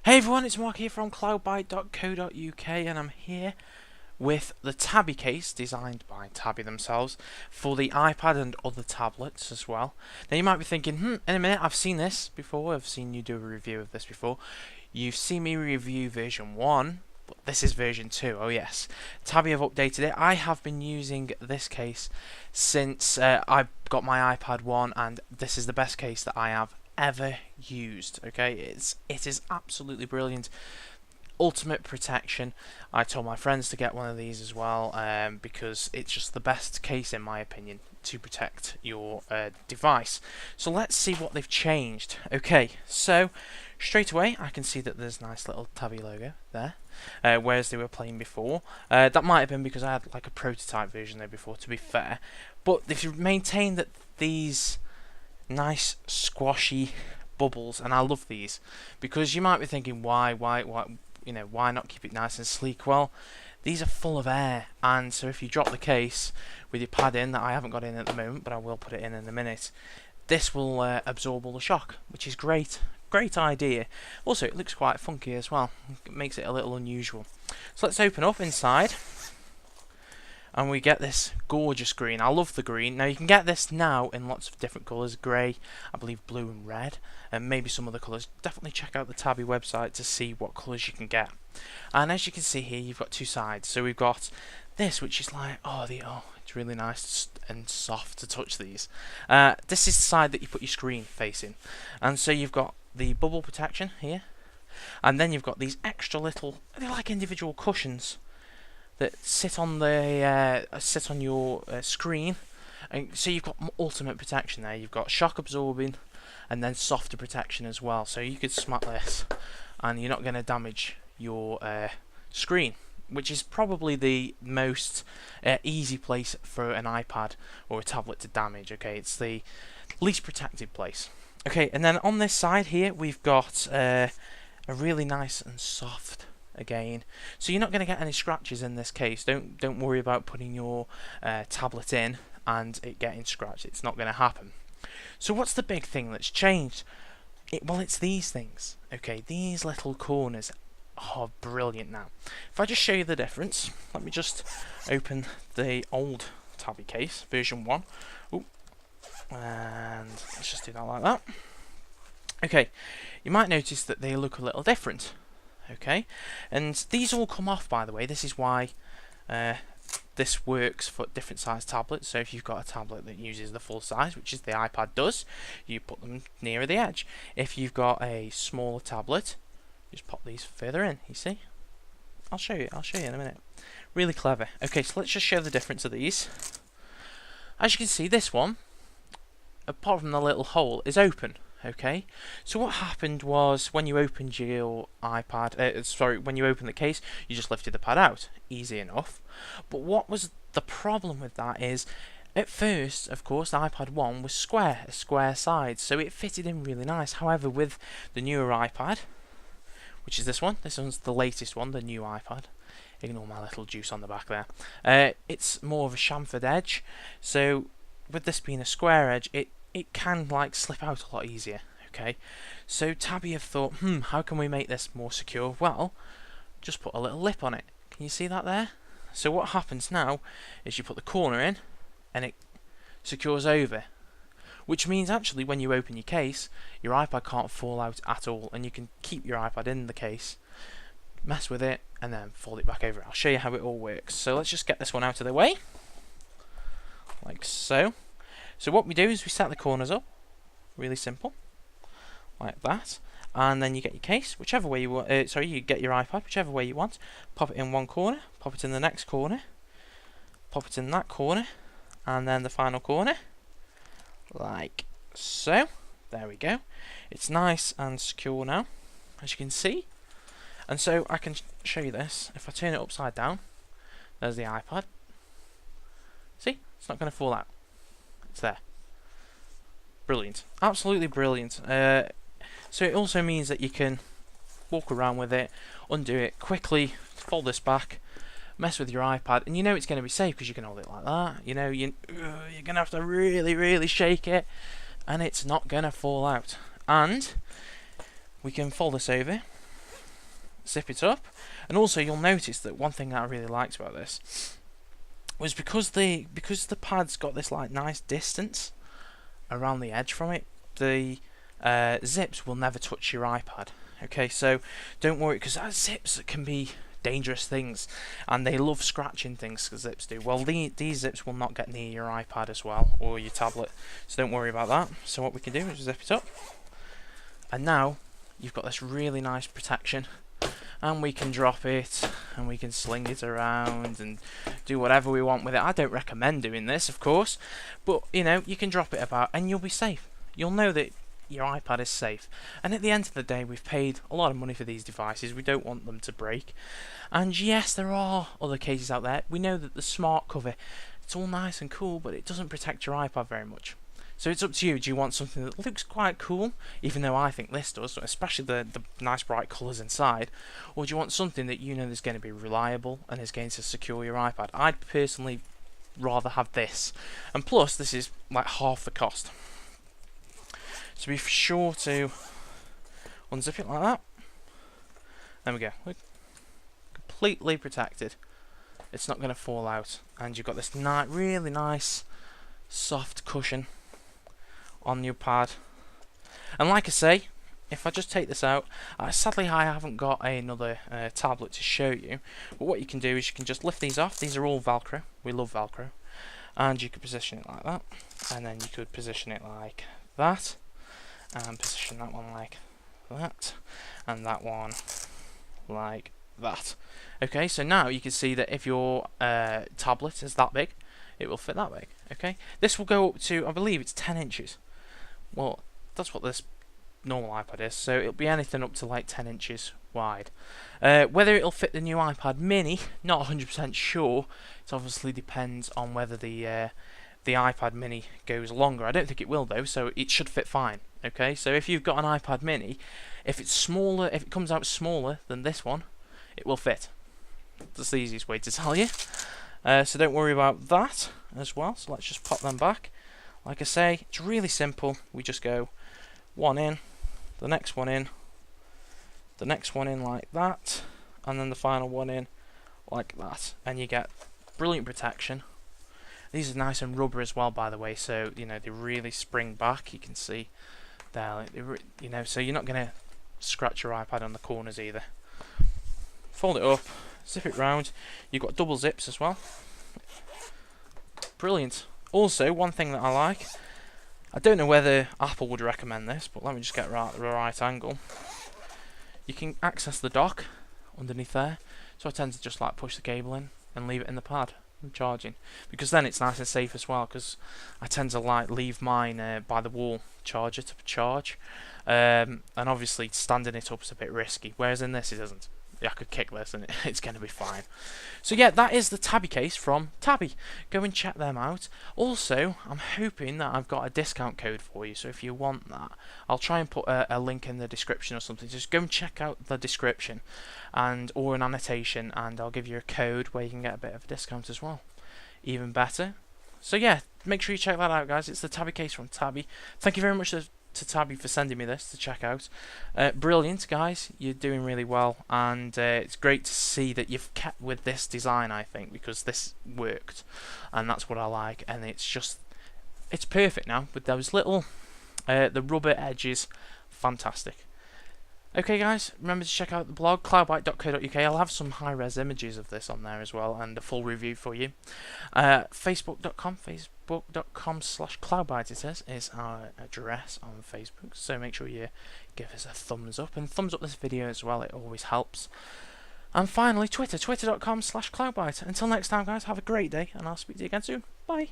Hey everyone, it's Mark here from cloudbyte.co.uk and I'm here with the Tabi case designed by Tabi themselves for the iPad and other tablets as well. Now you might be thinking, in a minute, I've seen this before, I've seen you do a review of this before. You've seen me review version 1, but this is version 2, oh yes. Tabi have updated it. I have been using this case since I got my iPad 1 and this is the best case that I have ever used. Okay, it is absolutely brilliant. Ultimate protection. I told my friends to get one of these as well because it's just the best case in my opinion to protect your device. So let's see what they've changed. Okay, so straight away I can see that there's a nice little Tabi logo there, whereas they were playing before. That might have been because I had like a prototype version there before, to be fair, but they've maintained that these nice squashy bubbles, and I love these because you might be thinking why not keep it nice and sleek? Well, these are full of air, and so if you drop the case with your pad in, that I haven't got in at the moment but I will put it in a minute, this will absorb all the shock, which is great idea. Also it looks quite funky as well, it makes it a little unusual. So let's open up inside and we get this gorgeous green. I love the green. Now you can get this now in lots of different colours, grey, I believe blue and red, and maybe some other colours. Definitely check out the Tabi website to see what colours you can get. And as you can see here, you've got two sides. So we've got this, which is like, it's really nice and soft to touch these. This is the side that you put your screen facing. And so you've got the bubble protection here, and then you've got these extra little, they're like individual cushions that sit on your screen, and so you've got ultimate protection there. You've got shock absorbing and then softer protection as well. So you could smack this, and you're not going to damage your screen, which is probably the most easy place for an iPad or a tablet to damage. Okay, it's the least protected place. Okay, and then on this side here we've got a really nice and soft. Again, so you're not going to get any scratches in this case. Don't worry about putting your tablet in and it getting scratched. It's not going to happen. So what's the big thing that's changed? Well, it's these things. Okay, these little corners are brilliant now. If I just show you the difference, let me just open the old Tabi case, version 1. Ooh, and let's just do that like that. Okay, you might notice that they look a little different. Okay, and these all come off, by the way. This is why this works for different size tablets. So if you've got a tablet that uses the full size, which is the iPad does, you put them nearer the edge. If you've got a smaller tablet, just pop these further in. You see? I'll show you in a minute. Really clever. Okay, so let's just show the difference of these. As you can see, this one, apart from the little hole, is open. Okay, so what happened was when you opened your iPad, when you opened the case, you just lifted the pad out. Easy enough. But what was the problem with that is, at first, of course, the iPad 1 was a square side, so it fitted in really nice. However, with the newer iPad, which is this one's the latest one, the new iPad. Ignore my little juice on the back there. It's more of a chamfered edge, so with this being a square edge, it can like slip out a lot easier. Okay, so Tabi have thought, how can we make this more secure? Well, just put a little lip on it. Can you see that there? So what happens now is you put the corner in and it secures over, which means actually when you open your case, your iPad can't fall out at all, and you can keep your iPad in the case, mess with it, and then fold it back over. I'll show you how it all works. So let's just get this one out of the way, like so. So what we do is we set the corners up, really simple, like that, and then you get your case, whichever way you want. You get your iPad, whichever way you want. Pop it in one corner, pop it in the next corner, pop it in that corner, and then the final corner, like so. There we go. It's nice and secure now, as you can see. And so I can show you this. If I turn it upside down, there's the iPad. See, it's not going to fall out. It's there. Brilliant. Absolutely brilliant. So it also means that you can walk around with it, undo it quickly, fold this back, mess with your iPad, and you know it's going to be safe because you can hold it like that. You know, you're going to have to really shake it, and it's not going to fall out. And we can fold this over, zip it up. And also you'll notice that one thing that I really liked about this was because the pad's got this like nice distance around the edge from it, the zips will never touch your iPad. Okay, so don't worry, because zips can be dangerous things, and they love scratching things, because zips do. Well, these zips will not get near your iPad as well, or your tablet, so don't worry about that. So what we can do is zip it up, and now you've got this really nice protection, and we can drop it, and we can sling it around, and do whatever we want with it. I don't recommend doing this, of course, but you know, you can drop it about, and you'll be safe. You'll know that your iPad is safe. And at the end of the day, we've paid a lot of money for these devices. We don't want them to break. And yes, there are other cases out there. We know that the smart cover, it's all nice and cool, but it doesn't protect your iPad very much. So it's up to you. Do you want something that looks quite cool, even though I think this does, especially the nice bright colours inside, or do you want something that you know is going to be reliable and is going to secure your iPad? I'd personally rather have this. And plus, this is like half the cost. So be sure to unzip it like that. There we go. We're completely protected. It's not going to fall out. And you've got this really nice soft cushion on your pad. And like I say, if I just take this out, sadly I haven't got another tablet to show you. But what you can do is you can just lift these off. These are all Velcro. We love Velcro. And you could position it like that. And then you could position it like that. And position that one like that, and that one like that. Okay, so now you can see that if your tablet is that big, it will fit that big. Okay, this will go up to, I believe it's 10 inches. Well, that's what this normal iPad is, so it'll be anything up to like 10 inches wide. Whether it'll fit the new iPad mini, not 100% sure. It obviously depends on whether the iPad mini goes longer. I don't think it will though, so it should fit fine. Okay, so if you've got an iPad mini, if it's smaller, if it comes out smaller than this one, it will fit. That's the easiest way to tell you. So don't worry about that as well. So let's just pop them back. Like I say, it's really simple. We just go one in, the next one in, the next one in like that, and then the final one in like that, and you get brilliant protection. These are nice and rubber as well, by the way, so you know they really spring back. You can see there, you know, so you're not going to scratch your iPad on the corners either. Fold it up, zip it round. You've got double zips as well. Brilliant. Also, one thing that I like, I don't know whether Apple would recommend this, but let me just get the right angle. You can access the dock underneath there, so I tend to just like push the cable in and leave it in the pad charging, because then it's nice and safe as well, because I tend to like leave mine by the wall charger to charge, and obviously standing it up is a bit risky, whereas in this it isn't. I could kick this and it's going to be fine. So yeah, that is the Tabi case from Tabi. Go and check them out. Also, I'm hoping that I've got a discount code for you, so if you want that, I'll try and put a link in the description or something. Just go and check out the description and or an annotation, and I'll give you a code where you can get a bit of a discount as well. Even better. So yeah, make sure you check that out, guys. It's the Tabi case from Tabi. Thank you very much to Tabi for sending me this to check out. Brilliant, guys. You're doing really well, and it's great to see that you've kept with this design, I think, because this worked, and that's what I like. And it's perfect now with those little the rubber edges. Fantastic. Okay, guys, remember to check out the blog, cloudbyte.co.uk. I'll have some high-res images of this on there as well, and a full review for you. Facebook.com/cloudbyte, it is our address on Facebook, so make sure you give us a thumbs up, and thumbs up this video as well, it always helps. And finally, Twitter.com/cloudbyte. Until next time, guys, have a great day, and I'll speak to you again soon. Bye.